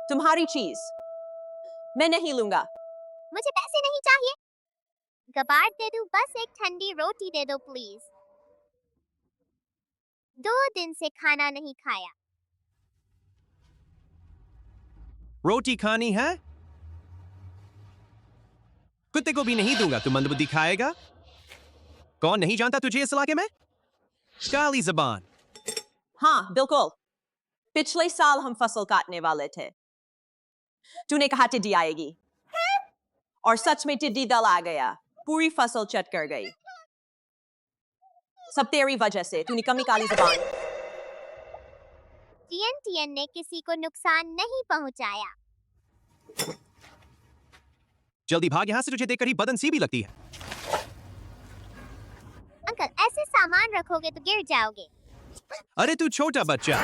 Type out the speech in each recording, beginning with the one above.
तुम्हारी चीज मैं नहीं लूंगा। मुझे पैसे नहीं चाहिए। कबाड़ दे दो, बस एक ठंडी रोटी दे दो प्लीज। 2 दिन से खाना नहीं खाया। रोटी खानी है? कुत्ते को भी नहीं दूंगा। तू मंदबुद्धि खाएगा? कौन नहीं जानता तुझे इस इलाके में? काली जबान। हाँ बिल्कुल, पिछले साल हम फसल काटने वाले थे। तूने कहा टिड्डी आएगी और सच में टिड्डी दल आ गया, पूरी फसल चट कर गई। सब तेरी वजह से। तूने कमी काली जबान। टीएन ने किसी को नुकसान नहीं पहुंचाया। जल्दी भाग यहाँ से, तुझे देखकर ही बदन सी भी लगती है। अंकल, ऐसे सामान रखोगे तो गिर जाओगे। अरे तू छोटा बच्चा।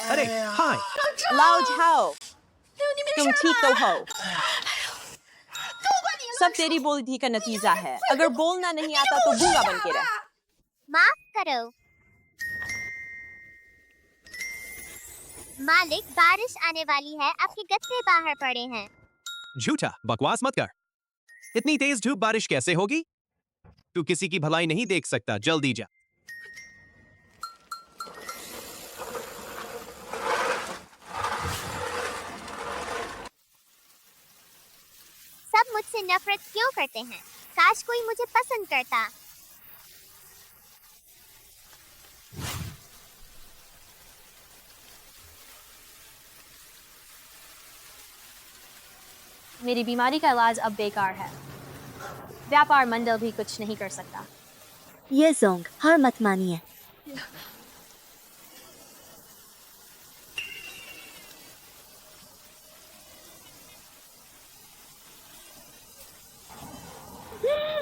अरे हाय। लाओ जाओ, तुम ठीक तो हो। सब तेरी बोलती का नतीजा है। अगर बोलना नहीं आता तो गूंगा बन के रह। माफ करो मालिक, बारिश आने वाली है, आपके गत्ते बाहर पड़े हैं। झूठा बकवास मत कर। इतनी तेज धूप बारिश कैसे होगी? तू किसी की भलाई नहीं देख सकता। जल्दी जा। सब मुझसे नफरत क्यों करते हैं? काश कोई मुझे पसंद करता। मेरी बीमारी का इलाज अब बेकार है। व्यापार मंडल भी कुछ नहीं कर सकता। ये जोंग, हार मत मानिए।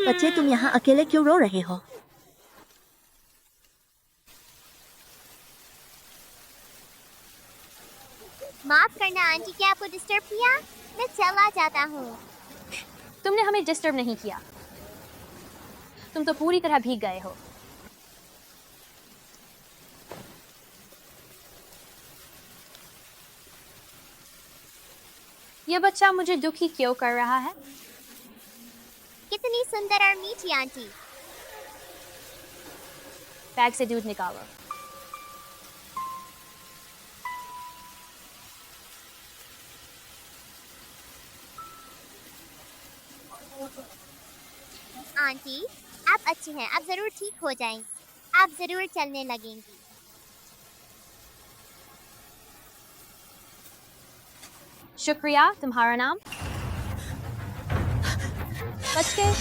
बच्चे, तुम यहाँ अकेले क्यों रो रहे हो? माफ करना आंटी, क्या आपको डिस्टर्ब किया? मैं चला जाता हूँ। तुमने हमें डिस्टर्ब नहीं किया। तुम तो पूरी तरह भीग गए हो। यह बच्चा मुझे दुखी क्यों कर रहा है? कितनी सुंदर और मीठी आंटी। बैग से दूध निकालो। आंटी, आप अच्छी हैं, आप जरूर ठीक हो जाएंगी। आप जरूर चलने लगेंगी। शुक्रिया। तुम्हारा नाम? बच गए।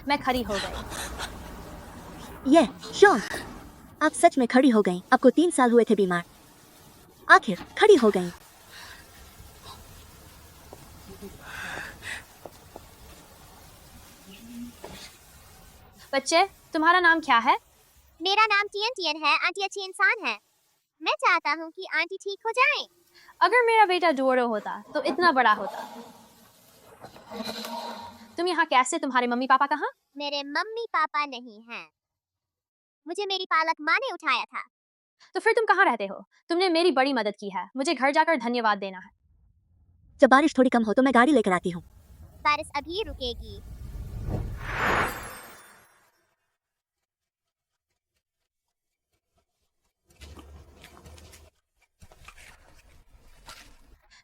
मैं खड़ी हो गई। ये शॉन, आप सच में खड़ी हो गई। आपको 3 साल हुए थे बीमार, आखिर खड़ी हो गई। बच्चे, तुम्हारा नाम क्या है? मेरा नाम टीएन है। आंटी अच्छी इंसान है। मैं चाहता हूँ कि आंटी ठीक हो जाएं। अगर मेरा बेटा डोरो होता तो इतना बड़ा होता। तुम यहाँ कैसे? तुम्हारे मम्मी पापा कहाँ? मेरे मम्मी पापा नहीं हैं। मुझे मेरी पालक माँ ने उठाया था। तो फिर तुम कहाँ रहते हो? तुमने मेरी बड़ी मदद की है। मुझे घर जाकर धन्यवाद देना है। जब बारिश थोड़ी कम हो तो मैं गाड़ी लेकर आती हूँ। बारिश अभी रुकेगी।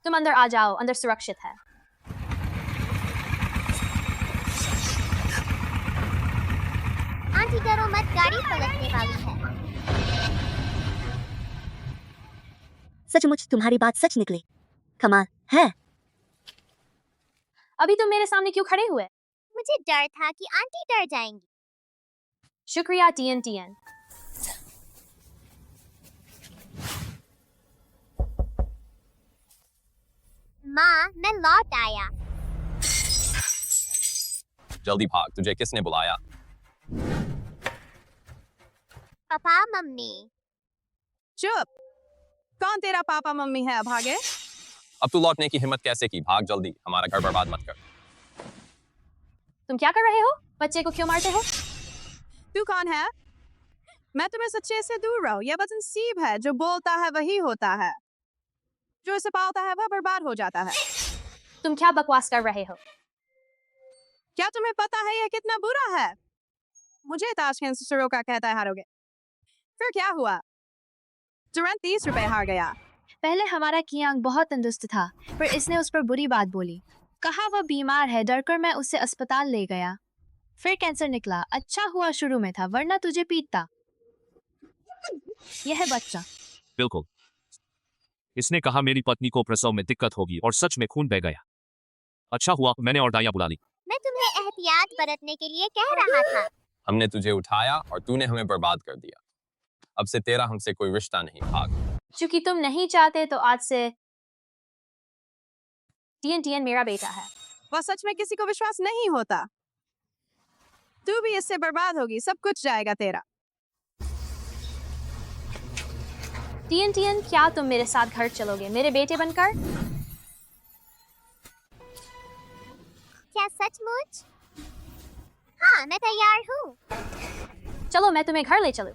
तुम अंदर आ जाओ, अंदर सुरक्षित है। आंटी डरो मत, गाड़ी पलटने वाली है। सचमुच तुम्हारी बात सच निकली। कमाल है। अभी तुम मेरे सामने क्यों खड़े हुए? मुझे डर था कि आंटी डर जाएंगी। शुक्रिया टीएन। माँ, मैं लौट आया। जल्दी भाग, तुझे किसने बुलाया? Papa mummy. चुप। कौन तेरा पापा मम्मी है? भागे। अब तू लौटने की हिम्मत कैसे की? भाग जल्दी, हमारा घर बर्बाद मत कर। तुम क्या कर रहे हो? बच्चे को क्यों मारते हो? तू कौन है? मैं तुम्हें सच्चे से दूर रहो। यह बस नसीब है, जो बोलता है वही होता है, जो इसे पालता है वह बर्बाद हो जाता है। तुम क्या बकवास कर रहे हो? क्या तुम्हें पता है यह कितना बुरा है? मुझे ताशकंद ससुरों का कहता है हारोगे। फिर क्या हुआ? तुरंत 30 रुपए हार गया। पहले हमारा कियांग बहुत तंदुरुस्त था, पर इसने उस पर बुरी बात बोली। कहा वह बीमार है, डरकर मैं उसे अस्पताल ले गया। फिर कैंसर निकला। अच्छा हुआ शुरू में था, वरना तुझे पीटता। यह है बच्चा। बिल्कुल। इसने कहा मेरी पत्नी को प्रसव में दिक्कत होगी और सच में खून बह गया। अच्छा हुआ मैंने और दाया बुला ली। मैं तुम्हें एहतियात बरतने के लिए कह रहा था। हमने तुझे उठाया और तूने हमें बर्बाद कर दिया। अब से तेरा हमसे कोई रिश्ता नहीं। भाग। क्योंकि तुम नहीं चाहते तो आज से टीएन मेरा बेटा है। वह सच में किसी को विश्वास नहीं होता। तू भी इससे बर्बाद होगी, सब कुछ जाएगा तेरा। टीएन क्या तुम मेरे साथ घर चलोगे मेरे बेटे बनकर? क्या सचमुच? हाँ, मैं तैयार हूँ। चलो मैं तुम्हें घर ले चलूं।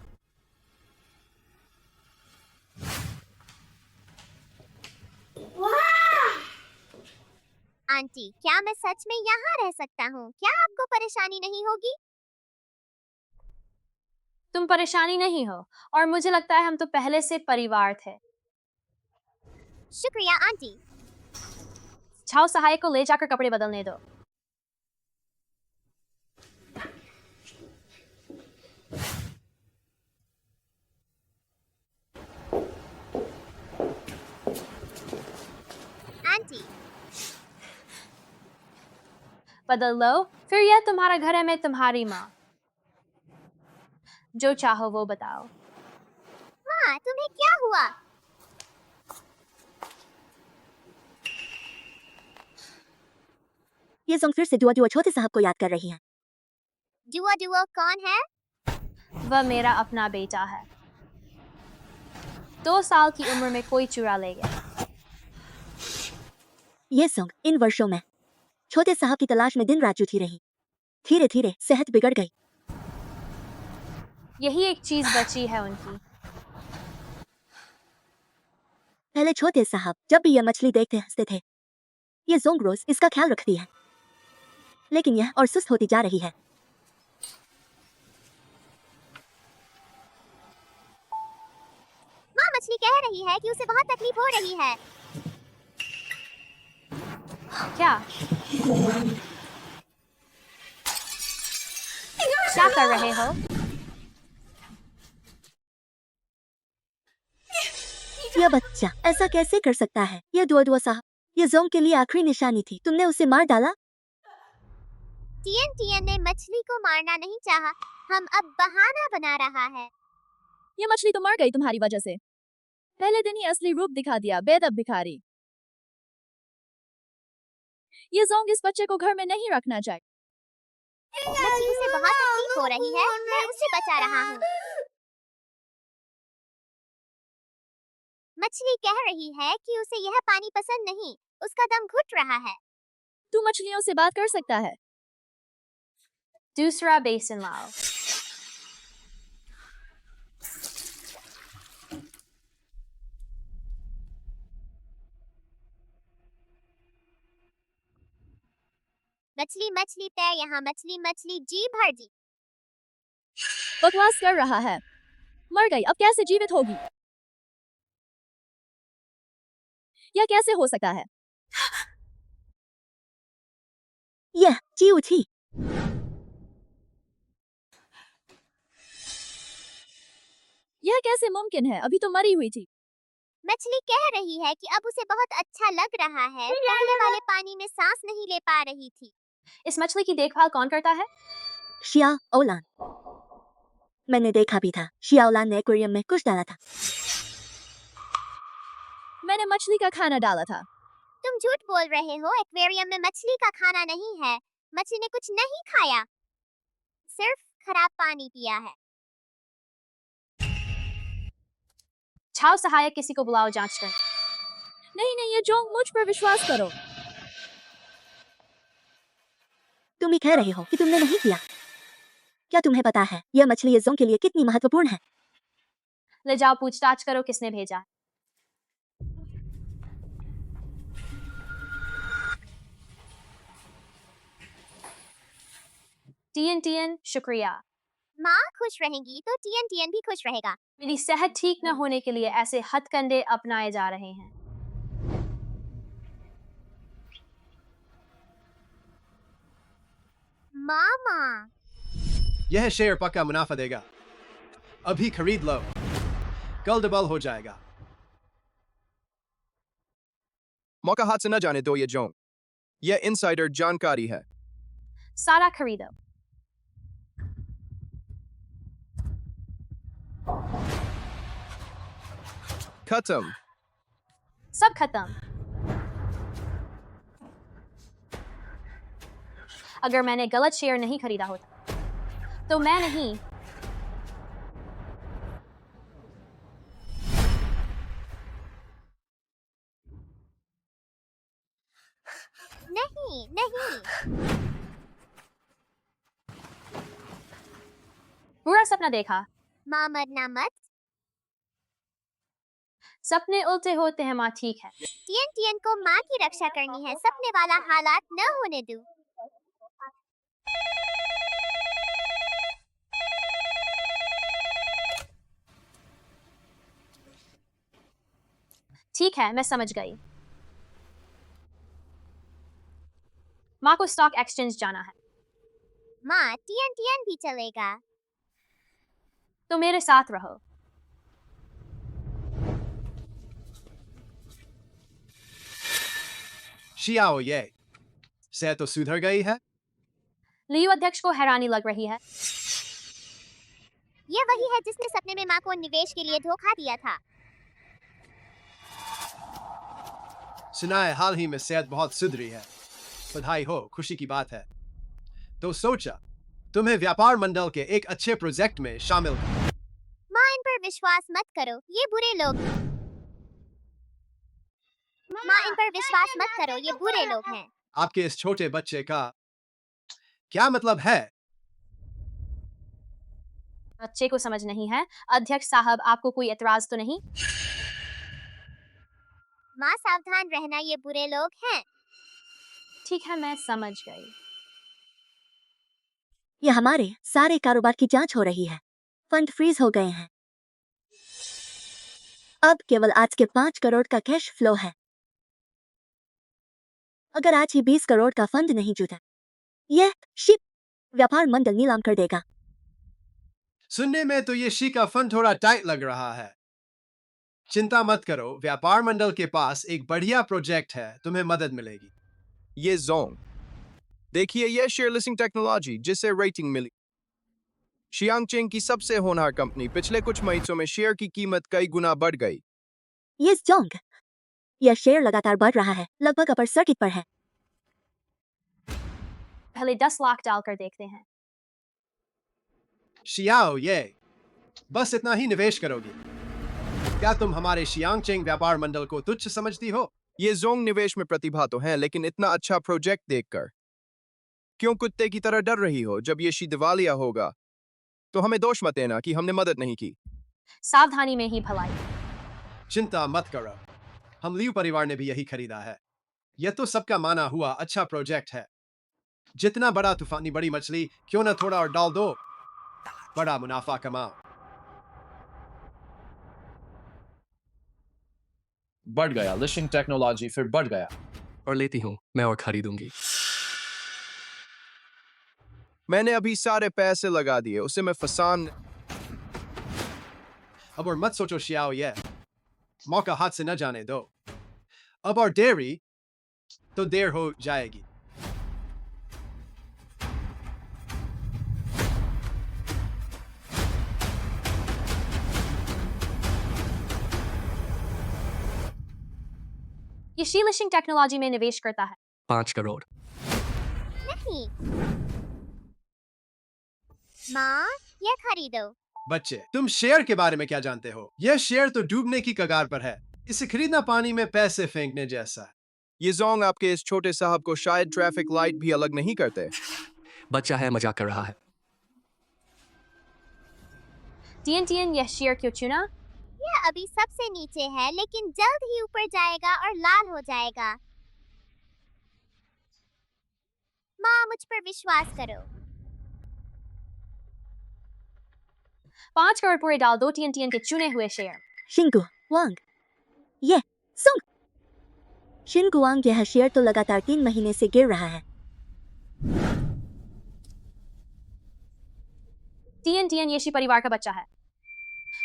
आंटी, क्या मैं सच में यहाँ रह सकता हूँ? क्या आपको परेशानी नहीं होगी? तुम परेशानी नहीं हो और मुझे लगता है हम तो पहले से परिवार थे। शुक्रिया आंटी। जाओ सहायक को ले जाकर कपड़े बदलने दो। आंटी, बदल लो। फिर यह तुम्हारा घर है, मैं तुम्हारी माँ। जो चाहो वो बताओ। हाँ, तुम्हें क्या हुआ? ये जोंग फिर से दुआ दुआ छोटे साहब को याद कर रही है। दुआ दुआ कौन है? वह मेरा अपना बेटा है। 2 साल की उम्र में कोई चुरा ले गया। ये जोंग इन वर्षों में छोटे साहब की तलाश में दिन रात जुटी रही। धीरे धीरे सेहत बिगड़ गई। यही एक चीज बची है उनकी। पहले छोटे साहब जब भी यह मछली देखते हंसते थे। ये जोंग रोज इसका ख्याल रखती है, लेकिन यह और सुस्त होती जा रही है। माँ मछली कह रही है कि उसे बहुत तकलीफ हो रही है। क्या क्या कर रहे हो? यह बच्चा ऐसा कैसे कर सकता है? यह दुआ दुआ साहब, यह जोंग के लिए आखिरी निशानी थी। तुमने उसे मार डाला। टीएन ने मछली को मारना नहीं चाहा। हम अब बहाना बना रहा है। ये मछली तो मर गई तुम्हारी वजह से। पहले दिन ही असली रूप दिखा दिया, बेदब भिखारी। ये जोंग इस बच्चे को घर में नहीं रखना चाहिए। मछली से बहुत तकलीफ हो रही है, मैं उसे बचा रहा हूँ। मछली कह रही है कि उसे यह पानी पसंद नहीं, उसका दम घुट रहा है। तू मछलियों से बात कर सकता है। दूसरा बेसन लाओ। मछली मछली तय यहाँ, मछली मछली जी भर जी। बकवास कर रहा है। मर गई, अब कैसे जीवित होगी? यह कैसे हो सकता है? यह जीव थी। यह कैसे मुमकिन है? अभी तो मरी हुई थी। मछली कह रही है कि अब उसे बहुत अच्छा लग रहा है। पहले वाले पानी में सांस नहीं ले पा रही थी। इस मछली की देखभाल कौन करता है? शिया ओलान। मैंने देखा भी था। शिया ओलान ने एक्वेरियम में कुछ डाला था। मैंने मछली का खाना डाला था। तुम झूठ बोल रहे हो। एक्वेरियम में मछली का खाना नहीं है। मछली ने कुछ नहीं खाया, सिर्फ खराब पानी पिया है। जाओ सहायक किसी को बुलाओ जांच कर। नहीं नहीं, ये जोंग, मुझ पर विश्वास करो। तुम ही कह रहे हो कि तुमने नहीं किया। क्या तुम्हें पता है यह मछली ये जोंग के लिए कितनी महत्वपूर्ण है? ले जाओ, पूछताछ करो किसने भेजा। टीएन टीएन, शुक्रिया। माँ खुश रहेंगी तो टीएन टीएन भी खुश रहेगा। मेरी सेहत ठीक न होने के लिए ऐसे हथकंडे अपनाए जा रहे हैं। मामा यह शेयर पक्का मुनाफा देगा। अभी खरीद लो, कल डबल हो जाएगा। मौका हाथ से न जाने दो ये जोंग। यह इनसाइडर जानकारी है। सारा खरीदो। खत्म। सब खत्म। अगर मैंने गलत शेयर नहीं खरीदा होता तो मैं नहीं। नहीं नहीं, बुरा सपना देखा। माँ मरना मत। सपने उल्टे होते हैं माँ, ठीक है। टीएन टीएन को माँ की रक्षा करनी है, सपने वाला हालात न होने दो। ठीक है, मैं समझ गई। माँ को स्टॉक एक्सचेंज जाना है माँ टीएन टीएन भी चलेगा। तो मेरे साथ रहो। शियाओ ये सेहत तो सुधर गई है। लियू अध्यक्ष को हैरानी लग रही है। ये वही है जिसने सपने में माँ को निवेश के लिए धोखा दिया था। सुना है हाल ही में सेहत बहुत सुधरी है। बधाई हो, खुशी की बात है। तो सोचा तुम्हें व्यापार मंडल के एक अच्छे प्रोजेक्ट में शामिल कर। माँ इन पर विश्वास मत करो, ये बुरे लोग। माँ इन पर विश्वास मत करो, ये बुरे लोग हैं। आपके इस छोटे बच्चे का क्या मतलब है? बच्चे को समझ नहीं है। अध्यक्ष साहब, आपको कोई एतराज तो नहीं? माँ सावधान रहना, ये बुरे लोग हैं। ठीक है, मैं समझ गई। ये हमारे सारे कारोबार की जांच हो रही है। फंड फ्रीज हो गए हैं। अब केवल आज के 5 करोड़ का कैश फ्लो है। अगर आज ही 20 करोड़ का फंड नहीं जुटा, यह शिप व्यापार मंडल नीलाम कर देगा। सुनने में तो ये शी का फंड थोड़ा टाइट लग रहा है। चिंता मत करो, व्यापार मंडल के पास एक बढ़िया प्रोजेक्ट है, तुम्हें मदद मिलेगी। ये जोंग देखिए, यह शेयर लिस्टिंग टेक्नोलॉजी जिसे रेटिंग मिली। शियांगचेंग की सबसे होनहार कंपनी पिछले कुछ महीनों में शेयर की कीमत कई गुना बढ़ गई। ये जोंग, यह शेयर लगातार बढ़ रहा है, लगभग अपर सर्किट पर है। पहले 10 लाख डालकर देखते हैं। शियाओ ये बस इतना ही निवेश करोगी? क्या तुम हमारे शियांगचेंग व्यापार मंडल को तुच्छ समझती हो? ये जोंग निवेश में प्रतिभा तो है, लेकिन इतना अच्छा प्रोजेक्ट देखकर क्यों कुत्ते की तरह डर रही हो? जब ये शी दिवालिया होगा तो हमें दोष मत देना कि हमने मदद नहीं की। सावधानी में ही भलाई। चिंता मत करो, हम लियू परिवार ने भी यही खरीदा है। यह तो सबका माना हुआ अच्छा प्रोजेक्ट है। जितना बड़ा तूफानी बड़ी मछली, क्यों ना थोड़ा और डाल दो, बड़ा मुनाफा कमाओ। बढ़ गया, लिस्टिंग टेक्नोलॉजी फिर बढ़ गया। और लेती हूँ मैं और खरीदूंगी। मैंने अभी सारे पैसे लगा दिए, उसे मैं फसान। अब और मत सोचो शियाओ, ये मौका हाथ से न जाने दो। अब और देरी तो देर हो जाएगी। ये शी लिस्टिंग टेक्नोलॉजी में निवेश करता है। 5 करोड़। नहीं माँ, ये खरीदो। बच्चे, तुम शेयर के बारे में क्या जानते हो? यह शेयर तो डूबने की कगार पर है। इसे खरीदना पानी में पैसे फेंकने जैसा है। ये जोंग आपके इस छोटे साहब को शायद ट्रैफिक लाइट भी अलग नहीं करते। बच्चा है, मजाक कर रहा है। टीएन यह शेयर क्यों चुना? यह अभी सबसे नीचे है लेकिन जल्द ही ऊपर जाएगा और लाल हो जाएगा। माँ, मुझ पर विश्वास करो। 5 करोड़ पूरे डाल दो टीएन के चुने हुए शेयर। शिंगु वांग, ये जोंग। शिंगु वांग, यह शेयर तो लगातार 3 महीने से गिर रहा है। टीएन येशी परिवार का बच्चा है।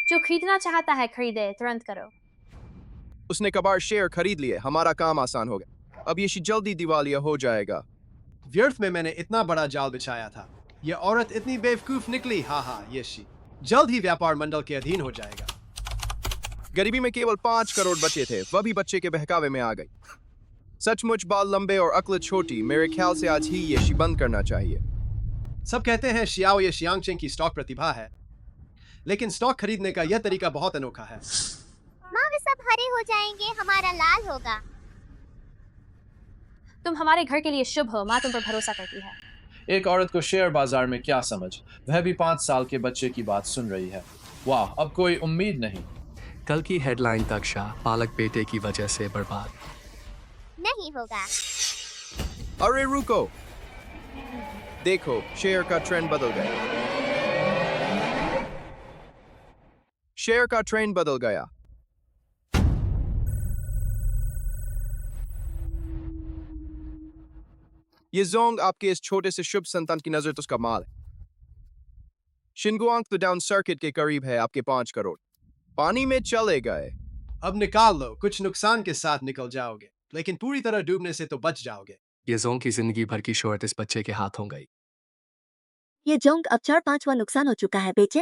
जो खरीदना चाहता है खरीदे, तुरंत करो। उसने कबाड़ शेयर खरीद लिए, हमारा काम आसान हो गया। अब ये जल्दी दिवालिया हो जाएगा। व्यर्थ में मैंने इतना बड़ा जाल बिछाया था। ये औरत इतनी बेवकूफ निकली। हाँ, ये शी जल्द ही व्यापार मंडल के अधीन हो जाएगा। गरीबी में केवल 5 करोड़ बचे थे, वह भी बच्चे के बहकावे में आ गई। सचमुच बाल लंबे और अक्ल छोटी। मेरे ख्याल से आज ही ये बंद करना चाहिए। सब कहते हैं शियाओ ये शियांगचेंग की स्टॉक प्रतिभा है, लेकिन स्टॉक खरीदने का यह तरीका बहुत अनोखा है। माँ, वे सब हरे हो जाएंगे, हमारा लाल होगा। तुम हमारे घर के लिए शुभ हो। माँ तुम पर भरोसा करती है। एक औरत को शेयर बाजार में क्या समझ, वह भी 5 साल के बच्चे की बात सुन रही है। वाह, अब कोई उम्मीद नहीं। कल की हेडलाइन तक शाह पालक बेटे की वजह से बर्बाद। नहीं होगा। अरे रुको, देखो शेयर का ट्रेंड बदल गया। शेयर का ट्रेंड बदल गया। ये जोंग आपके इस छोटे से शुभ संतान की नजर तो उसका माल है। शिनगुआंग तो डाउन सर्किट के करीब है। आपके 5 करोड़ पानी में चले गए। अब निकाल लो, कुछ नुकसान के साथ निकल जाओगे, लेकिन पूरी तरह डूबने से तो बच जाओगे। ये जोंग की जिंदगी भर की शोहरत इस बच्चे के हाथों गई। ये जोंग अब 4-5वां नुकसान हो चुका है बेचे।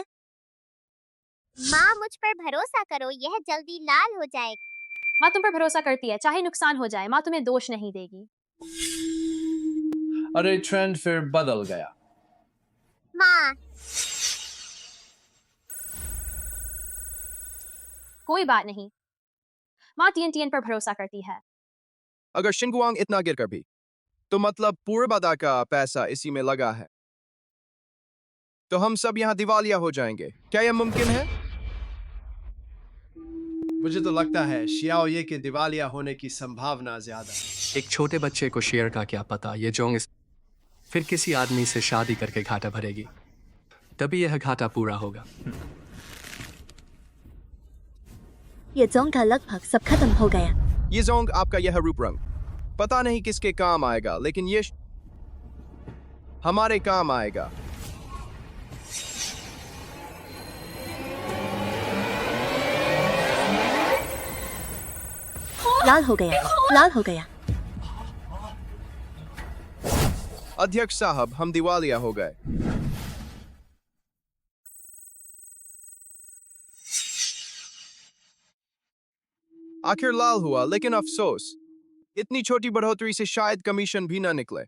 माँ, मुझ पर भरोसा करो, यह जल्दी लाल हो जाएगा। माँ तुम पर भरोसा करती है, चाहे नुकसान हो जाए। माँ तुम्हें दोष नहीं देगी। अरे ट्रेंड फिर बदल गया। माँ, कोई बात नहीं। माँ टीएन पर भरोसा करती है। अगर शिनगुआंग इतना गिरकर भी, तो मतलब पूर्वबादा का पैसा इसी में लगा है, तो हम सब यहाँ दिवालिया हो जाएंगे। क्या यह मुमकिन है? मुझे तो लगता है शियाओ ये के दिवालिया होने की संभावना ज्यादा है। एक छोटे बच्चे को शेयर का क्या पता। ये जोंग फिर किसी आदमी से शादी करके घाटा भरेगी, तभी यह घाटा पूरा होगा। ये जोंग का लगभग सब खत्म हो गया। ये जोंग आपका यह रूप रंग पता नहीं किसके काम आएगा, लेकिन ये हमारे काम आएगा। लाल हो गया, लाल हो गया। अध्यक्ष साहब, हम दिवालिया हो गए। आखिर लाल हुआ, लेकिन अफसोस इतनी छोटी बढ़ोतरी से शायद कमीशन भी ना निकले।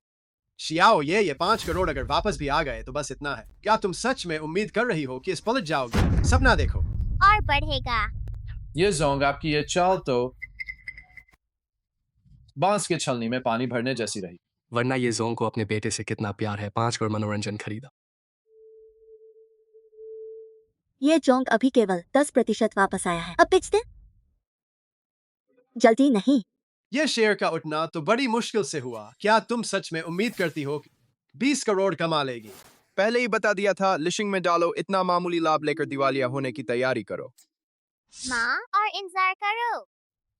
शियाओ ये 5 करोड़ अगर वापस भी आ गए तो बस इतना है। क्या तुम सच में उम्मीद कर रही हो कि इस पलट जाओगे? सपना देखो। और बढ़ेगा। ये जोंग आपकी ये चाल तो बांस के छलनी में पानी भरने जैसी रही। वरना ये जोंग को अपने बेटे से कितना प्यार है। 5 करोड़ मनोरंजन खरीदा। ये जोंग अभी केवल 10% वापस आया है। अब बेच दे। जल्दी नहीं। यह शेयर का उठना तो बड़ी मुश्किल से हुआ। क्या तुम सच में उम्मीद करती हो कि 20 करोड़ कमा लेगी? पहले ही बता दिया था, लिशिंग में डालो, इतना मामूली लाभ लेकर दिवालिया होने की तैयारी करो। माँ, और इंतजार करो।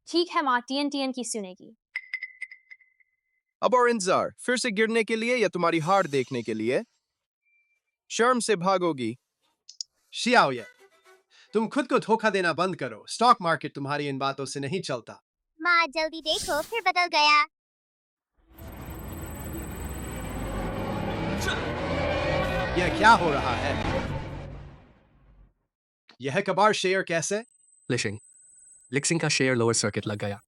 ठीक है माँ, टीएन की सुनेगी। अब और इंतजार, फिर से गिरने के लिए या तुम्हारी हार देखने के लिए? शर्म से भागोगी। शियाओ ये, तुम खुद को धोखा देना बंद करो। स्टॉक मार्केट तुम्हारी इन बातों से नहीं चलता। माँ, जल्दी देखो, फिर बदल गया। यह क्या हो रहा है? यह कबाड़ शेयर कैसे? लिक्सिंग का शेयर लोअर सर्किट लग गया।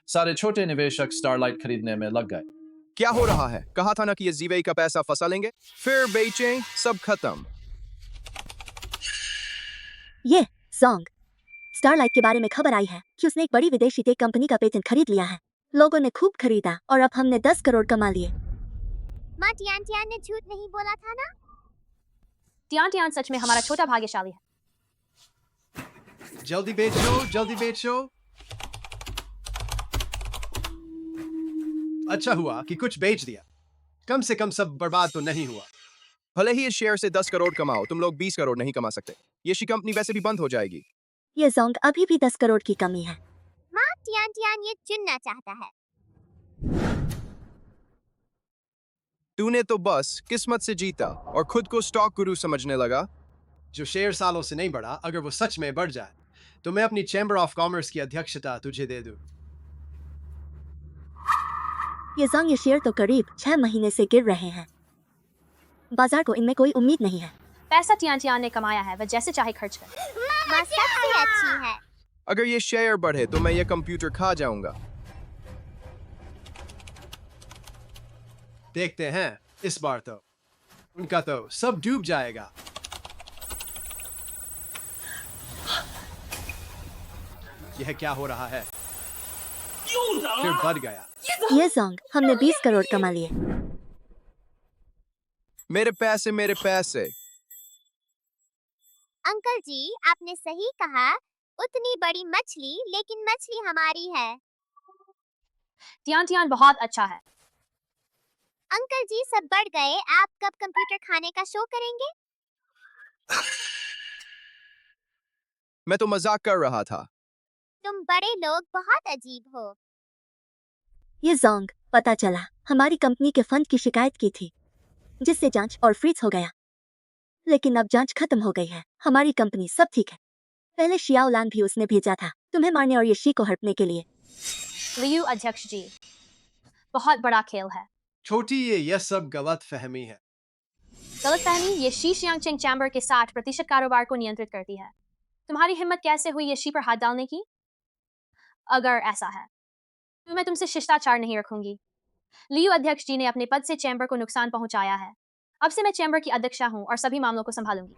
सारे छोटे निवेशक स्टारलाइट खरीदने में लग गए। क्या हो रहा है? कहा था ना कि ये जीवे का पैसा फंसा लेंगे, फिर बेचें, सब खत्म। ये जोंग स्टारलाइट के बारे में खबर आई है कि उसने एक बड़ी विदेशी टेक कंपनी का पेटेंट खरीद लिया है। लोगों ने खूब खरीदा और अब हमने 10 करोड़ कमा लिए। माँ टियान टियान ने झूठ नहीं बोला था ना? टियान टियान सच में हमारा छोटा भाग्यशाली है। जल्दी बेचो, जल्दी बेचो। अच्छा हुआ कि कुछ बेच दिया। कम से कम सब बर्बाद तो नहीं हुआ। भले ही इस शेयर से 10 करोड़ कमाओ, तुम लोग 20 करोड़ नहीं कमा सकते। ये शी कंपनी वैसे भी बंद हो जाएगी। ये जोंग अभी भी 10 करोड़ की कमी है। माँ टियान टियान ये चुनना चाहता है। तूने तो बस किस्मत से जीता और खुद को स्टॉक गुरु समझने लगा। जो शेयर सालों से नहीं बढ़ा, अगर वो सच में बढ़ जाए तो मैं अपनी चैम्बर ऑफ कॉमर्स की अध्यक्षता तुझे दे दूं। ये जोंग ये शेयर तो करीब 6 महीने से गिर रहे हैं। बाजार को इनमें कोई उम्मीद नहीं है। पैसा टियान टियान ने कमाया है, वह जैसे चाहे खर्च कर। माँ सबसे अच्छी है। अगर ये शेयर बढ़े तो मैं ये कंप्यूटर खा जाऊंगा। देखते हैं इस बार तो उनका तो सब डूब जाएगा। यह क्या हो रहा है? फिर बढ़ गया। ये जोंग हमने 20 करोड़ कमा लिए। मेरे पैसे, मेरे पैसे। अंकल जी आपने सही कहा, उतनी बड़ी मछली लेकिन मछली हमारी है। टियान टियान बहुत अच्छा है। अंकल जी सब बढ़ गए, आप कब कंप्यूटर खाने का शो करेंगे? मैं तो मजाक कर रहा था। तुम बड़े लोग बहुत अजीब हो। ये जोंग पता चला हमारी कंपनी के फंड की शिकायत की थी, जिससे जांच और फ्रीज हो गया। लेकिन अब जांच खत्म हो गई है, हमारी कंपनी सब ठीक है। पहले शियाओलान भी उसने भेजा था तुम्हें मारने और ये शी को हड़पने के लिए। लियू अध्यक्ष जी, बहुत बड़ा खेल है। छोटी यह सब गलत फहमी है। गलतफहमी ये शी शियांगचेंग चैम्बर के 60% कारोबार को नियंत्रित करती है। तुम्हारी हिम्मत कैसे हुई ये शी पर हाथ डालने की? अगर ऐसा है तो मैं तुमसे शिष्टाचार नहीं रखूंगी। लियू अध्यक्ष जी ने अपने पद से चैम्बर को नुकसान पहुंचाया है। अब से मैं चैम्बर की अध्यक्षा हूं और सभी मामलों को संभालूंगी।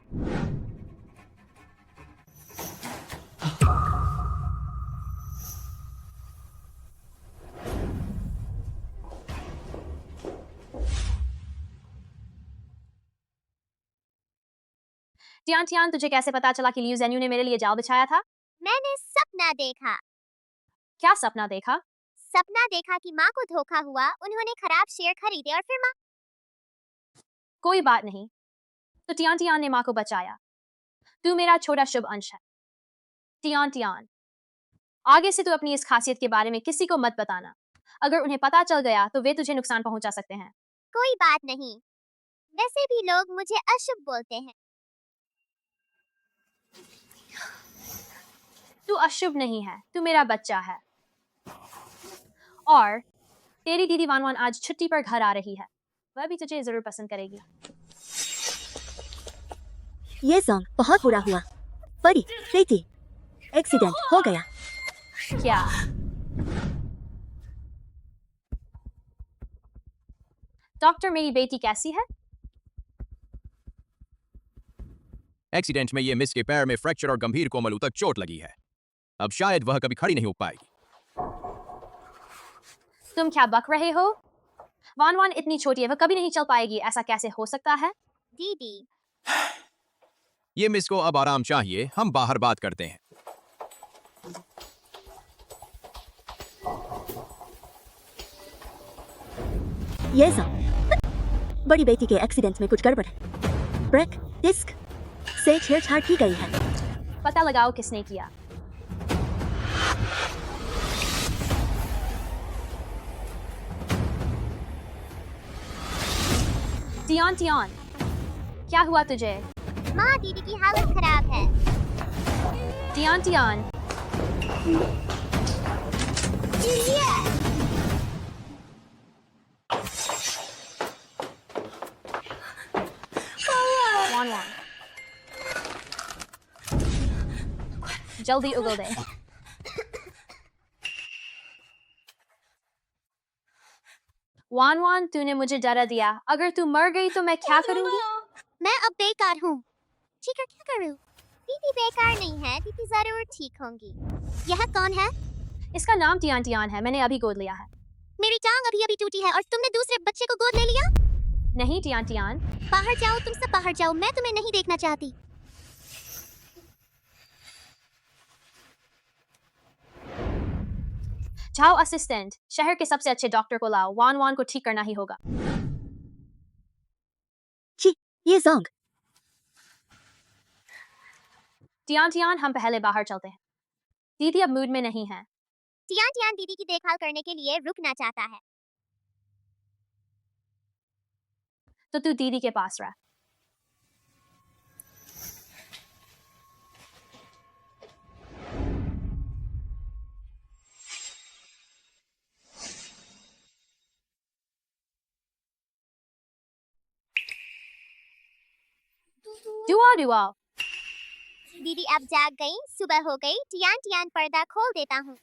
टियान टियान तुझे कैसे पता चला कि लियू जेन्यू ने मेरे लिए जाल बिछाया था? मैंने सपना देखा। क्या सपना देखा? सपना देखा कि माँ को धोखा हुआ, उन्होंने खराब शेयर खरीदे और फिर माँ। कोई बात नहीं, तो टियान टियान ने माँ को बचाया। तू मेरा छोटा शुभ अंश है। टियान टियान, आगे से तू अपनी इस खासियत के बारे में किसी को मत बताना। अगर उन्हें पता चल गया तो वे तुझे नुकसान पहुंचा सकते हैं। कोई बात नहीं, वैसे भी लोग मुझे अशुभ बोलते हैं। तू अशुभ नहीं है, तू मेरा बच्चा है। और तेरी दीदी वान वान आज छुट्टी पर घर आ रही है, वह भी तुझे जरूर पसंद करेगी। ये जोंग बहुत बुरा हुआ। बड़ी बेटी एक्सीडेंट हो गया। क्या? डॉक्टर मेरी बेटी कैसी है? एक्सीडेंट में ये मिस के पैर में फ्रैक्चर और गंभीर कोमल तक चोट लगी है। अब शायद वह कभी खड़ी नहीं हो पाएगी। तुम क्या बक रहे हो? वान वान इतनी छोटी है, वह कभी नहीं चल पाएगी। ऐसा कैसे हो सकता है? दीदी ये मिस को अब आराम चाहिए, हम बाहर बात करते हैं। ये जोंग बड़ी बेटी के एक्सीडेंट में कुछ गड़बड़ है। ब्रेक डिस्क से छेड़छाड़ की गई है। पता लगाओ किसने किया। टियान टियान, क्या हुआ तुझे? माँ दीदी की हालत खराब है। टियान टियान, वान वान, जल्दी उगल दे। वान वान, तूने मुझे डरा दिया। अगर तू मर गई तो मैं क्या करूंगी? मैं अब बेकार हूँ। ठीक है, क्या करूँ? दीदी बेकार नहीं है, दीदी जरूर ठीक होंगी। यह कौन है? इसका नाम टियान टियान है, मैंने अभी गोद लिया है। मेरी टांग अभी अभी टूटी है और तुमने दूसरे बच्चे को गोद ले लिया? नहीं टियान टियान, बाहर जाओ, तुम सब बाहर जाओ, मैं तुम्हें नहीं देखना चाहती। जाओ असिस्टेंट, शहर के सबसे अच्छे डॉक्टर को लाओ, वान वान को ठीक करना ही होगा। जी, ये जोंग। टियान टियान, हम पहले बाहर चलते हैं। दीदी अब मूड में नहीं है। टियान टियान दीदी की देखभाल करने के लिए रुकना चाहता है। तो तू दीदी के पास रह। दुआ दुआ। दीदी अब जाग गई, सुबह हो गई। टियान टियान पर्दा खोल देता हूँ।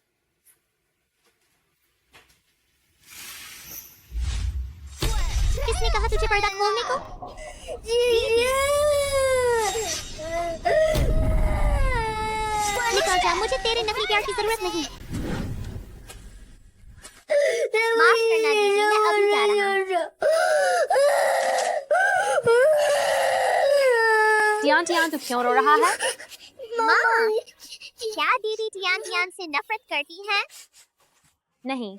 किसने कहा तुझे पर्दा खोलने को? निकल जा, मुझे तेरे नकली प्यार की जरूरत नहीं। माफ करना दीदी, मैं अभी जा रहा हूँ। टियान टियान, तू क्यों रो रहा है? माँ, क्या दीदी टियान टियान से नफरत करती हैं? नहीं,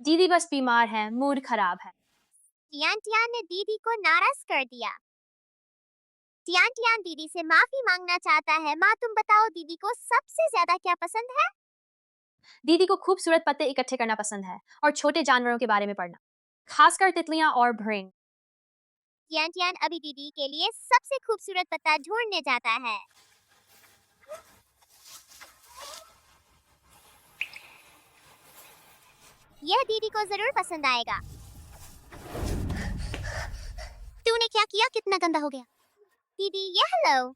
दीदी बस बीमार है, मूड खराब है। टियान टियान ने दीदी को नाराज कर दिया। टियान टियान दीदी से माफी मांगना चाहता है। माँ, तुम बताओ दीदी को सबसे ज्यादा क्या पसंद है? दीदी को खूबसूरत पत्ते इकट्ठे करना पसंद है और छोटे जानवरों के बारे में पढ़ना, खासकर तितलियां और भृंग। टियान टियान अभी दीदी के लिए सबसे खूबसूरत पत्ता ढूंढने जाता है। यह दीदी को जरूर पसंद आएगा। तूने क्या किया? कितना गंदा हो गया। दीदी, ये लो।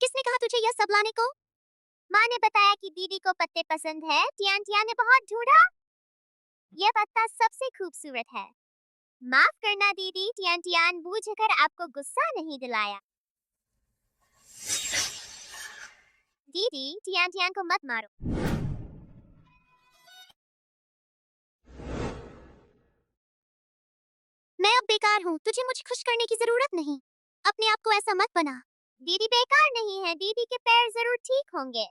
किसने कहा तुझे यह सब लाने को? माँ ने बताया कि दीदी को पत्ते पसंद है। टियान टियान ने बहुत ढूंढा। यह पत्ता सबसे खूबसूरत है। माफ करना दीदी, टियान टियान बूझकर आपको गुस्सा नहीं दिलाया। दीदी, टियान टियान को मत मारो। मैं अब बेकार हूँ, तुझे मुझे खुश करने की जरूरत नहीं। अपने आप को ऐसा मत बना। दीदी बेकार नहीं है, दीदी के पैर जरूर ठीक होंगे।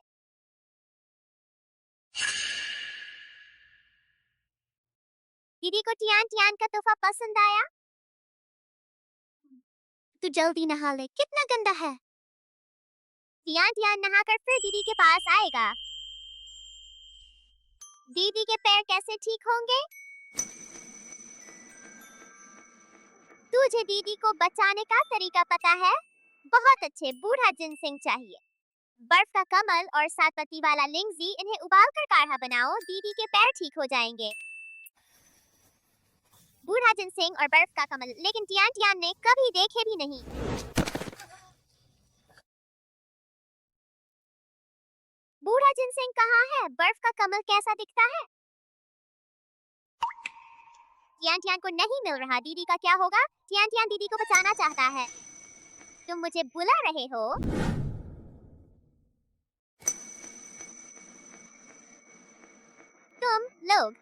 दीदी को टियान टियान का तोहफा पसंद आया? तू जल्दी नहा ले, कितना गंदा है। टियान टियान नहाकर फिर दीदी के पास आएगा। दीदी के पैर कैसे ठीक होंगे? तुझे दीदी को बचाने का तरीका पता है? बहुत अच्छे, बूढ़ा जिनसिंग चाहिए। बर्फ का कमल और 7 पत्ती वाला लिंगजी, इन्हें उबालकर काढ़ा बनाओ, दीदी के पैर ठीक हो जाएंगे। बूढ़ा जिनसिंग और बर्फ का कमल, लेकिन टियान टियान ने कभी देखे भी नहीं। बूढ़ा जिनसिंग कहाँ है? बर्फ का कमल कैसा दिखता है? टियान टियान को नहीं मिल रहा। दीदी का क्या होगा? टियान टियान दीदी को बचाना चाहता है। तुम मुझे बुला रहे हो? तुम लोग,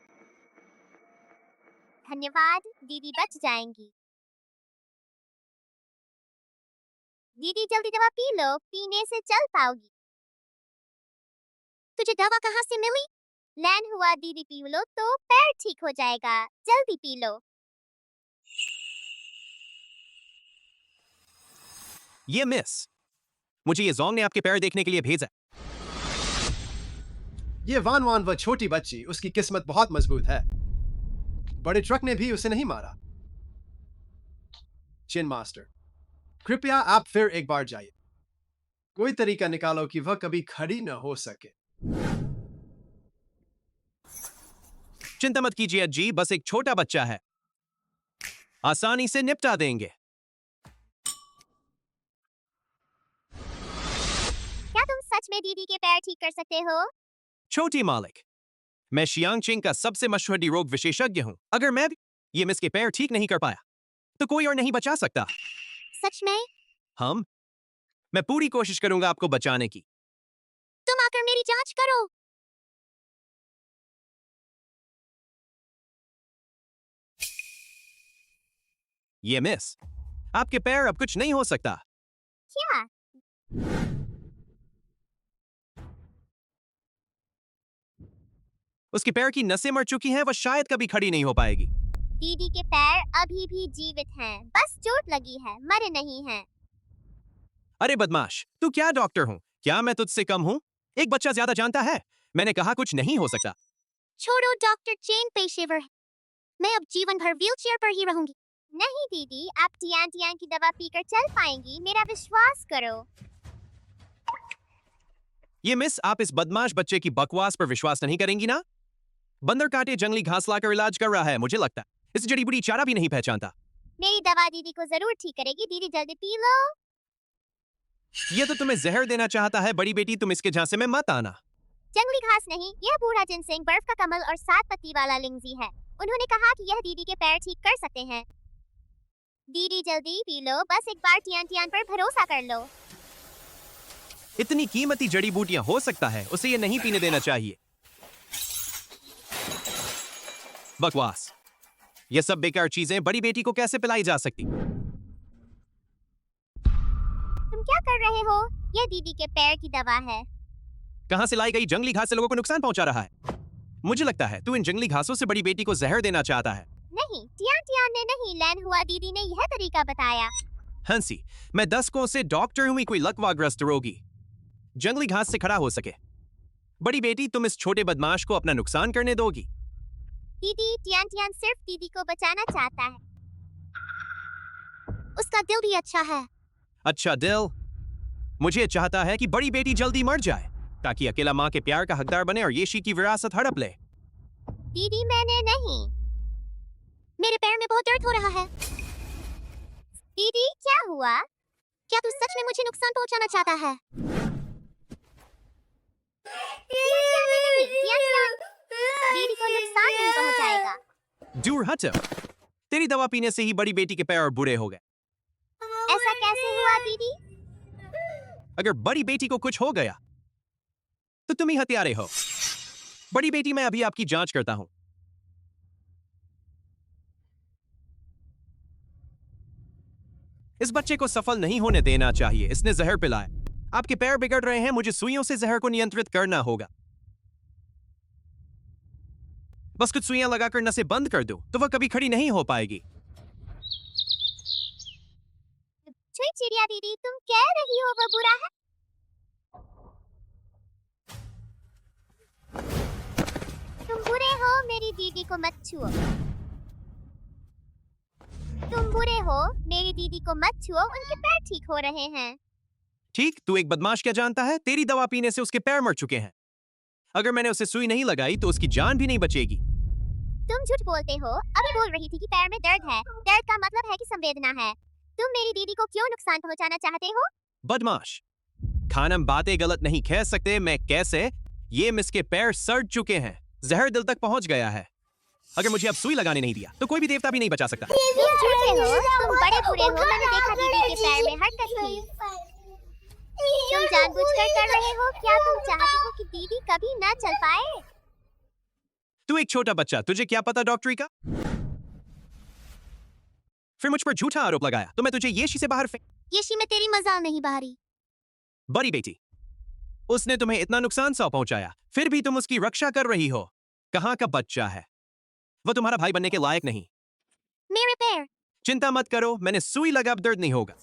धन्यवाद, दीदी बच जाएंगी। दीदी जल्दी दवा पी लो, पीने से चल पाओगी। तुझे दवा कहाँ से मिली? लैन हुआ, दीदी पी लो तो पैर ठीक हो जाएगा, जल्दी पी लो। ये मिस, मुझे ये जोंग ने आपके पैर देखने के लिए भेजा। ये वान वान व छोटी बच्ची, उसकी किस्मत बहुत मजबूत है। बड़े ट्रक ने भी उसे नहीं मारा। चिन मास्टर, कृपया आप फिर एक बार जाइए। कोई तरीका निकालो कि वह कभी खड़ी न हो सके। चिंता मत कीजिए जी, बस एक छोटा बच्चा है, आसानी से निपटा देंगे। क्या तुम सच में दीदी के पैर ठीक कर सकते हो? छोटी मालिक, मैं शियांग चिंग का सबसे मशहूर हड्डी रोग विशेषज्ञ हूं। अगर मैं भी ये मिस के पैर ठीक नहीं कर पाया तो कोई और नहीं बचा सकता। सच में? मैं पूरी कोशिश करूंगा आपको बचाने की। तुम आकर मेरी जांच करो। ये मिस, आपके पैर अब कुछ नहीं हो सकता। क्या? उसके पैर की नसें मर चुकी हैं, वह शायद कभी खड़ी नहीं हो पाएगी। दीदी के पैर अभी भी जीवित हैं, बस चोट लगी है, मरे नहीं हैं। अरे बदमाश, तू क्या डॉक्टर हूँ? क्या मैं तुझसे कम हूँ? एक बच्चा ज्यादा जानता है। मैंने कहा कुछ नहीं हो सकता। छोड़ो, डॉक्टर चेन पेशेवर है। मैं अब जीवन भर व्हीलचेयर पर ही रहूंगी। नहीं दीदी, आप टियान टियान की दवा पीकर चल पाएंगी, मेरा विश्वास करो। ये मिस, आप इस बदमाश बच्चे की बकवास पर विश्वास नहीं करेंगी ना? बंदर काटे जंगली घास लाकर इलाज कर रहा है, मुझे लगता है इस जड़ी बूटी चारा भी नहीं पहचानता। मेरी दवा दीदी को जरूर ठीक करेगी। दीदी जल्दी पी लो। ये तो तुम्हें जहर देना चाहता है। बड़ी बेटी, तुम इसके झांसे में मत आना। जंगली घास नहीं, यह बूढ़ा जिनसेंग, बर्फ का कमल और 7 पत्ती वाला लिंगजी है। उन्होंने कहा कि यह दीदी के पैर ठीक कर सकते हैं। दीदी जल्दी पी लो, बस एक बार टियान टियान पर भरोसा कर लो। इतनी कीमती जड़ी बूटियां, हो सकता है उसे ये नहीं पीने देना चाहिए। बकवास, ये सब बेकार चीजें बड़ी बेटी को कैसे पिलाई जा सकती? तुम क्या कर रहे हो? यह दीदी के पैर की दवा है। कहां से लाई गई जंगली घास से लोगों को नुकसान पहुंचा रहा है। मुझे लगता है तू इन जंगली घासों से बड़ी बेटी को जहर देना चाहता है। नहीं, टियान टियान ने नहीं, लैन हुआ दीदी ने यह तरीका बताया। हंसी, मैं दशकों से डॉक्टर हूं, कोई लकवाग्रस्त रोगी जंगली घास से खड़ा हो सके। बड़ी बेटी, तुम इस छोटे बदमाश को अपना नुकसान करने दोगी? दीदी, टियान टियान सिर्फ दीदी को बचाना चाहता है। उसका दिल भी अच्छा है। अच्छा दिल? मुझे चाहता है कि बड़ी बेटी जल्दी मर जाए ताकि अकेला माँ के प्यार का हकदार बने और येशी की विरासत हड़प ले। दीदी, मैंने नहीं। मेरे पैर में बहुत दर्द हो रहा है। दीदी, क्या हुआ? क्या तू सच में मुझे नुकसान पहुंचाना चाहता है? दीदी को नुकसान नहीं पहुंचाएगा। दूर हटो। तेरी दवा पीने से ही बड़ी बेटी के पैर बुरे हो गए। ऐसा कैसे हुआ दीदी? अगर बड़ी बेटी को कुछ हो गया तो तुम ही हत्यारे हो। बड़ी बेटी, मैं अभी आपकी जांच करता हूं। इस बच्चे को सफल नहीं होने देना चाहिए। इसने जहर पिलाया। आपके पैर बिगड़ रहे हैं, मुझे सुइयों से जहर को नियंत्रित करना होगा। बस कुछ सुइयां लगाकर नसें बंद कर दो तो वह कभी खड़ी नहीं हो पाएगी। छुई चिड़िया दीदी, तुम कह रही हो वह बुरा है? तुम बुरे हो, मेरी दीदी को मत छुओ। तुम बुरे हो, मेरी दीदी को मत छुओ, उनके पैर ठीक हो रहे हैं। ठीक, तू एक बदमाश क्या जानता है? तेरी दवा पीने से उसके पैर मर चुके हैं। अगर मैंने उसे सुई नहीं लगाई तो उसकी जान भी नहीं बचेगी। तुम झूठ बोलते हो। अभी बोल रही थी कि पैर में दर्द है। दर्द का मतलब है कि संवेदना है। तुम मेरी दीदी को क्यों नुकसान पहुंचाना चाहते हो? बदमाश, खानम बातें गलत नहीं कह सकते। मैं कैसे? ये मिस के पैर सड़ चुके हैं, जहर दिल तक पहुंच गया है। अगर मुझे अब सुई लगाने नहीं दिया तो कोई भी देवता भी नहीं बचा सकता। तुम झूठे हो, तुम बड़े बुरे हो। मैंने देखा दीदी के पैर में हरकत थी। तुम जानबूझकर कर रहे हो। क्या तुम चाहते हो कि दीदी कभी ना चल पाए? तू एक छोटा बच्चा, तुझे क्या पता डॉक्टरी का? फिर मुझ पर झूठा आरोप लगाया तो मैं तुझे येशी से बाहर फेंक। येशी में तेरी मजाल नहीं बाहरी। बड़ी बेटी, उसने तुम्हें इतना नुकसान सा पहुंचाया, फिर भी तुम उसकी रक्षा कर रही हो। कहाँ का बच्चा है? वो तुम्हारा भाई बनने के लायक नहीं। मेरे पैर। चिंता मत करो, मैंने सुई लगा, अब दर्द नहीं होगा।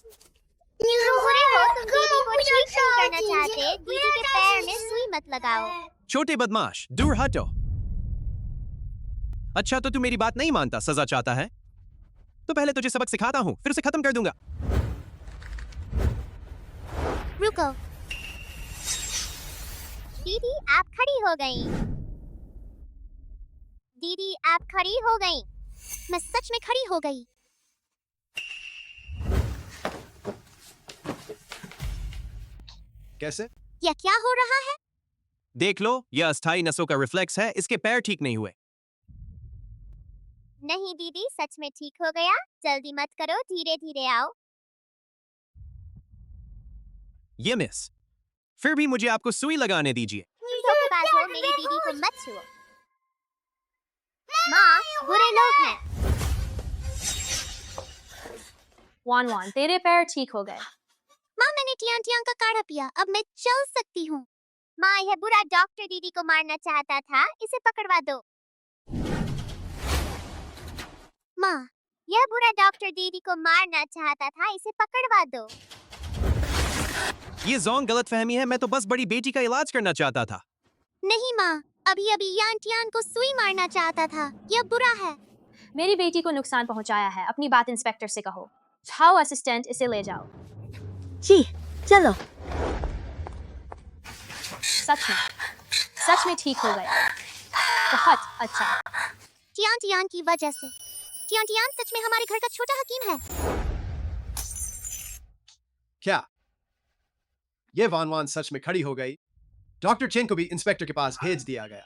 तुम बुरे हो, तुम दीदी को ठीक नहीं करना चाहते। दीदी के पैर में सुई मत लगाओ। छोटे बदमाश, दूर हटो। अच्छा, तो तू मेरी बात नहीं मानता, सजा चाहता है? तो पहले तुझे सबक सिखाता हूं, फिर उसे खत्म कर दूंगा। रुको। दीदी, आप खड़ी हो गई। दीदी, आप खड़ी हो गई। मैं सच में खड़ी हो गई। कैसे? यह क्या हो रहा है? देख लो, यह अस्थायी नसों का रिफ्लेक्स है, इसके पैर ठीक नहीं हुए। नहीं दीदी, सच में ठीक हो गया। जल्दी मत करो, धीरे धीरे आओ। ये मिस, फिर भी मुझे आपको सुई लगाने दीजिए। धोखेबाज हो, मेरी दीदी को मत छुओ। माँ, बुरे लोग हैं। वान वान, तेरे पैर ठीक हो गए। माँ, मैंने टियान टियान का काढ़ा पिया, अब मैं चल सकती हूँ। माँ, यह बुरा डॉक्टर दीदी को मारना चाहता था, इसे पकड़वा दो। माँ, यह बुरा डॉक्टर दीदी को मारना चाहता था, इसे पकड़वा दो। ये जोंग गलतफहमी है, मैं तो बस बड़ी बेटी का इलाज करना चाहता था। नहीं माँ, अभी अभी यान टियान को सुई मारना चाहता था, यह बुरा है। मेरी बेटी को नुकसान पहुंचाया है, अपनी बात इंस्पेक्टर से कहो। जाओ असिस्टेंट, इसे ले जाओ। जी चलो। सच में ठीक हो गया। बहुत अच्छा। टियान टियान की वजह से। टियान टियान सच में हमारे घर का छोटा हकीम है। क्या ये वान वान सच में खड़ी हो गई? डॉक्टर चेन को भी इंस्पेक्टर के पास भेज दिया गया।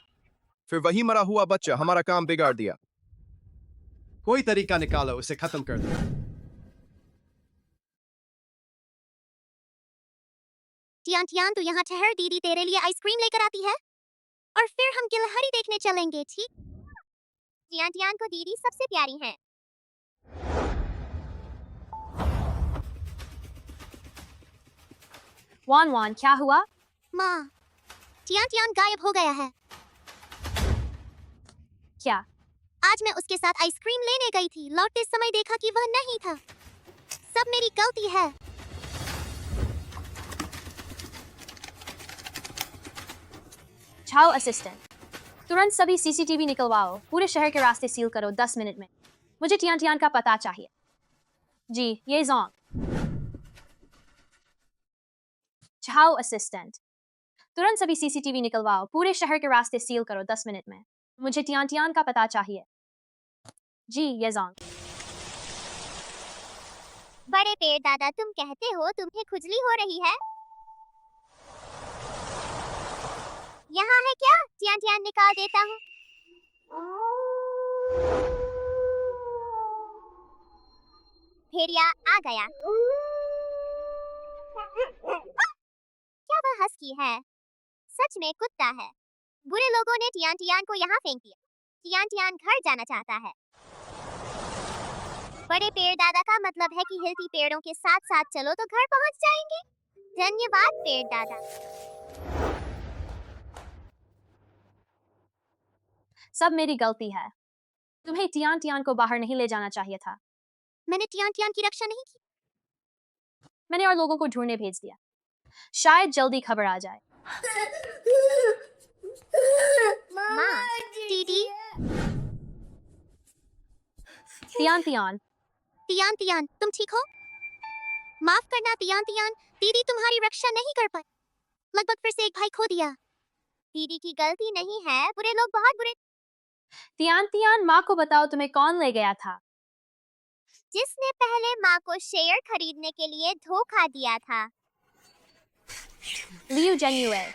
फिर वही मरा हुआ बच्चा हमारा काम बिगाड़ दिया। कोई तरीका निकालो, उसे खत्म कर दो। टियान टियान, तू यहाँ ठहर, दीदी तेरे लिए आइसक्रीम लेकर आती है और फिर हम गिलहरी देखने चलेंगे, ठीक? टियान टियान को दीदी सबसे प्यारी है। वान वान, क्या हुआ? माँ, टियान टियान गायब हो गया है। क्या? आज मैं उसके साथ आइसक्रीम लेने गई थी, लौटते समय देखा कि वह नहीं था। सब मेरी गलती है। जाओ असिस्टेंट, तुरंत सभी सीसीटीवी निकलवाओ, पूरे शहर के रास्ते सील करो 10 मिनट में। मुझे टियान टियान का पता चाहिए। जी, ये जोंग। जाओ असिस्टेंट, तुरंत सभी सीसीटीवी निकलवाओ, पूरे शहर के रास्ते सील करो 10 मिनट में। मुझे टियान टियान का पता चाहिए। जी, ये जोंग। बड़े पेड़ दादा, तुम कहते हो तुम्हें खुजली हो रही है? यहाँ है क्या? टियान टियान निकाल देता हूँ। भेड़िया आ गया। क्या वह हस्की है? सच में कुत्ता है। बुरे लोगों ने टियान टियान को यहाँ फेंक दिया। टियान टियान घर जाना चाहता है। बड़े पेड़ दादा का मतलब है कि हिलती पेड़ों के साथ साथ चलो तो घर पहुँच जाएंगे। धन्यवाद पेड़ दादा। सब मेरी गलती है। तुम्हें टियान टियान को बाहर नहीं ले जाना चाहिए था। मैंने टियान टियान की रक्षा नहीं की। मैंने और लोगों को ढूंढने भेज दिया। शायद जल्दी खबर आ जाए। माँ, दीदी। टियान टियान, टियान टियान, तुम ठीक हो? माफ करना टियान टियान, दीदी तुम्हारी रक्षा नहीं कर पाई। लगभग फिर से एक भाई खो दिया। दीदी की गलती नहीं है, बुरे लोग बहुत बुरे। टियान टियान, माँ को बताओ तुम्हें कौन ले गया था? जिसने पहले माँ को शेयर खरीदने के लिए धोखा दिया था। लियू जेन्युए,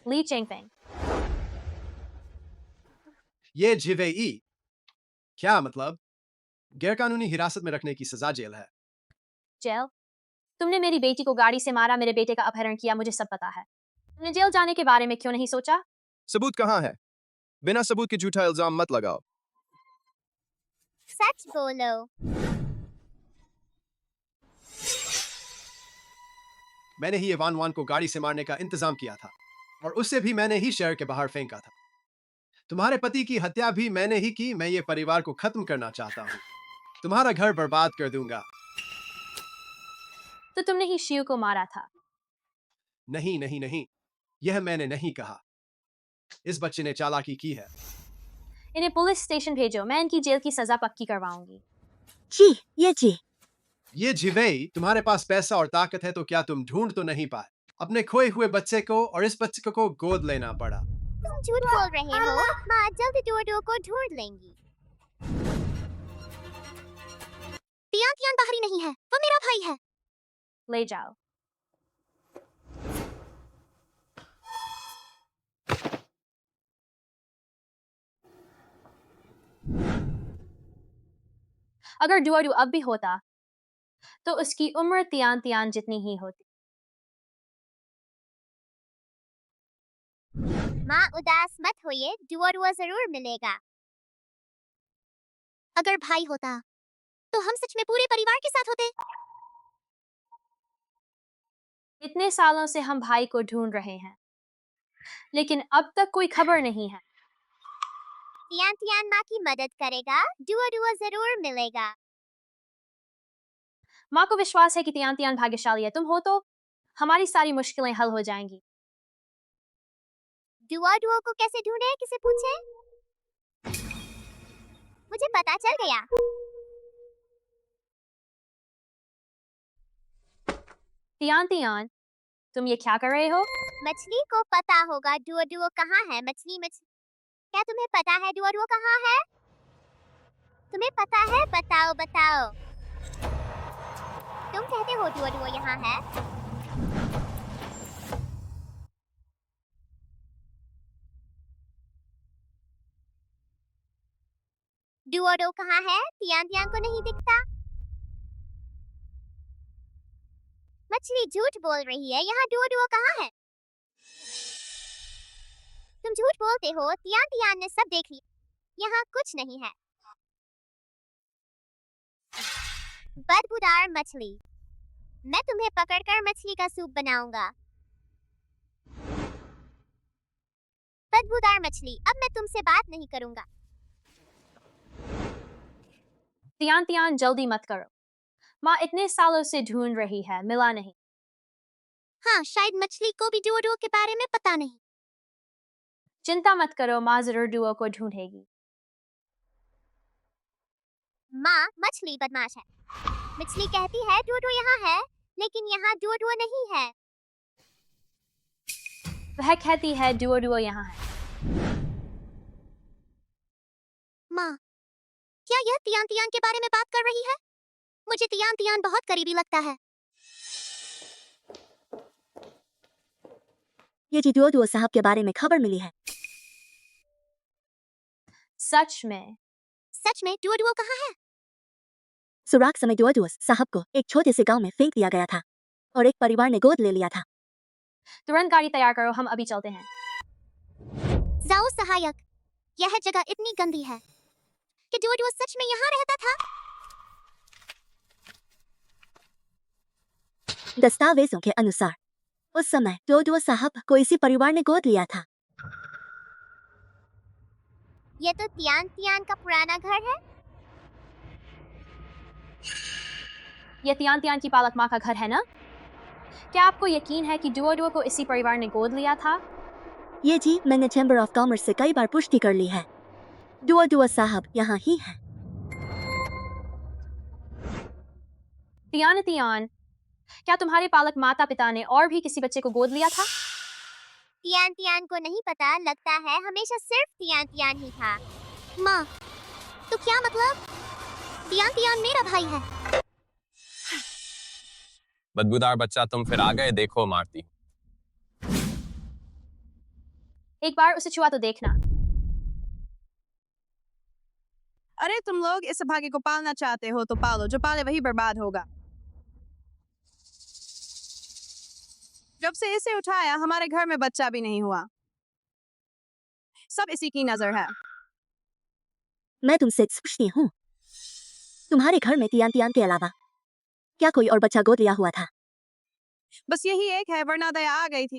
ली चेंगफेंग। ये जिवेई क्या मतलब? गैरकानूनी हिरासत में रखने की सजा जेल है। जेल? तुमने मेरी बेटी को गाड़ी से मारा, मेरे बेटे का अपहरण किया, मुझे सब पता है। तुमने जेल जाने के बारे में क्यों नहीं सोचा? सबूत कहाँ है? बिना सबूत के झूठा इल्जाम मत लगाओ। सच बोलो। मैंने ही ये वान वान को गाड़ी से मारने का इंतजाम किया था और उससे भी मैंने ही शहर के बाहर फेंका था। तुम्हारे पति की हत्या भी मैंने ही की। मैं ये परिवार को खत्म करना चाहता हूँ। तुम्हारा घर बर्बाद कर दूंगा। तो तुमने ही शिव को मारा था। नहीं नहीं नहीं, यह मैंने नहीं कहा। इस बच्चे ने चालाकी की है। इन्हें पुलिस स्टेशन भेजो, मैं इनकी जेल की सजा पक्की करवाऊंगी। जी। ये जिवेई, तुम्हारे पास पैसा और ताकत है तो क्या तुम ढूंढ तो नहीं पाए अपने खोए हुए बच्चे को? और इस बच्चे को गोद लेना पड़ा। तुम झूठ बोल रहे हो। माँ जल्द डोडो को ढूंढ लेंगी। टियान टियान बाहरी नहीं है, वो मेरा भाई है। ले जाओ। अगर डुओडू अब भी होता तो उसकी उम्र तियान तियान जितनी ही होती। माँ उदास मत होइए, डुओडुओ जरूर मिलेगा। अगर भाई होता तो हम सच में पूरे परिवार के साथ होते। इतने सालों से हम भाई को ढूंढ रहे हैं, लेकिन अब तक कोई खबर नहीं है। तियान तियान माँ की मदद करेगा, डुओडुओ जरूर मिलेगा। माँ को विश्वास है कि तियान तियान भाग्यशाली है। तुम हो तो हमारी सारी मुश्किलें हल हो जाएंगी। डुओडुओ को कैसे ढूंढे, किसे पूछे? मुझे पता चल गया। तियान तियान, तुम ये क्या कर रहे हो? मछली को पता होगा डुओडुओ कहाँ है। मछली मछली, क्या तुम्हें पता है डुओडुओ कहाँ है? तुम्हें पता है? बताओ बताओ। तुम कहते हो डुओडुओ यहाँ है। डुओडुओ कहाँ है? तियान तियान को नहीं दिखता। मछली झूठ बोल रही है, यहाँ डुओडुओ कहाँ है? तुम झूठ बोलते हो, तियान तियान ने सब देख लिया, यहाँ कुछ नहीं है। बदबूदार मछली, मैं तुम्हें पकड़कर मछली का सूप बनाऊंगा। बदबूदार मछली, अब मैं तुमसे बात नहीं करूंगा। तियान तियान जल्दी मत करो, माँ इतने सालों से ढूंढ रही है, मिला नहीं। हाँ, शायद मछली को भी डुओडुओ के बारे में पता नहीं। चिंता मत करो, माँ जरूर डुओ को ढूंढेगी। माँ मछली बदमाश है। मछली कहती है डुओडुओ यहाँ है, लेकिन यहाँ डुओडुओ नहीं है। वह कहती है डुओडुओ यहाँ है। माँ, क्या यह तियान तियान के बारे में बात कर रही है? मुझे तियान तियान बहुत करीबी लगता है। ये जी डुओडुओ साहब के बारे में खबर मिली है। सच में? सच में? डुओडुओ कहाँ है? सुराग समय डुओडुओ साहब को एक छोटे से गांव में फेंक दिया गया था और एक परिवार ने गोद ले लिया था। तुरंत गाड़ी तैयार करो, हम अभी चलते हैं। जाओ सहायक, यह जगह इतनी गंदी है कि डुओडुओ सच में यहाँ रहता था। दस्तावेजों के अनुसार उस समय डुओडुओ साहब को इसी परिवार ने गोद लिया था। यह तो तियान तियान का पुराना घर है। यह तियान तियान की पालक माँ का घर है ना? क्या आपको यकीन है कि डुओडुओ को इसी परिवार ने गोद लिया था? ये जी मैंने चैम्बर ऑफ कॉमर्स से कई बार पुष्टि कर ली है। डुओडुओ साहब यहाँ ही है। तियान तियान, क्या तुम्हारे पालक माता पिता ने और भी किसी बच्चे को गोद लिया था? तियान तियान को नहीं पता, लगता है हमेशा सिर्फ तियान तियान ही था। माँ, तो क्या मतलब? तियान तियान मेरा भाई है। बदबूदार बच्चा, तुम फिर आ गए, देखो मारती। एक बार उसे छुआ तो देखना। अरे तुम लोग इस भाग्य को पालना चाहते हो तो पालो, जो पाले वही बर्बाद होगा। जब से इसे उठाया हमारे घर में बच्चा भी नहीं हुआ। सब इसी की नजर है। मैं तुमसे पूछती हूँ, तुम्हारे घर में तियान तियान के अलावा क्या कोई और बच्चा गोद लिया हुआ था? बस यही एक है, वरना दया आ गई थी।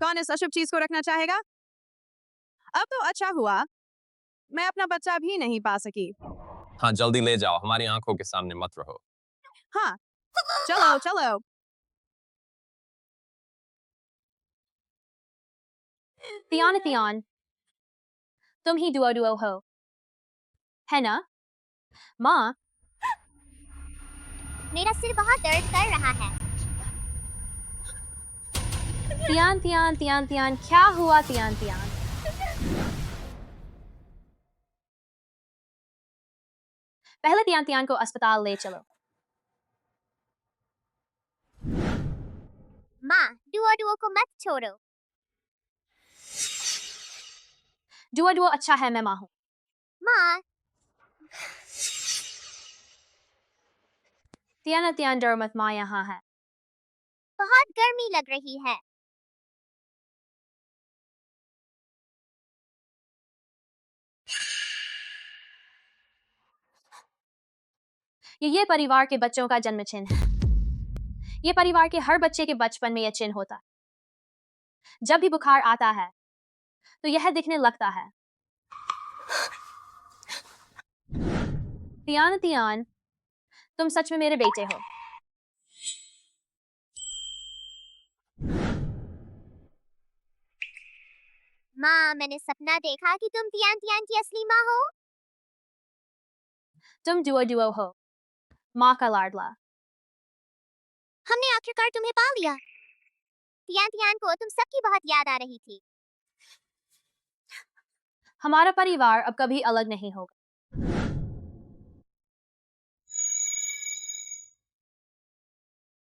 कौन इस अशुभ चीज को रखना चाहेगा? अब तो अच्छा हुआ मैं अपना बच्चा भी नहीं पा सकी। हाँ, जल्दी ले जाओ, हमारी आंखों के सामने मत रहो। हाँ, चलो चलो। तियान तियान, तुम ही डुओडुओ हो, है ना? माँ, मेरा सिर बहुत दर्द कर रहा है। तियान तियान तियान तियान, क्या हुआ तियान तियान? पहले तियान तियान को अस्पताल ले चलो। माँ, डुओडुओ को मत छोड़ो। डुओडुओ अच्छा है, मैं माँ हूँ। माँ, तियाना तियान डर मत, माँ यहाँ है। बहुत गर्मी लग रही है। ये परिवार के बच्चों का जन्म चिन्ह है। ये परिवार के हर बच्चे के बचपन में यह चिन्ह होता है। जब भी बुखार आता है तो यह दिखने लगता है। तियान तियान, तुम सच में मेरे बेटे हो। माँ, मैंने सपना देखा कि तुम तियान तियान की असली माँ हो। तुम डुओ डुओ हो, माँ का लाडला। हमने आखिरकार तुम्हें पा लिया। तियान तियान को तुम सबकी बहुत याद आ रही थी। हमारा परिवार अब कभी अलग नहीं होगा।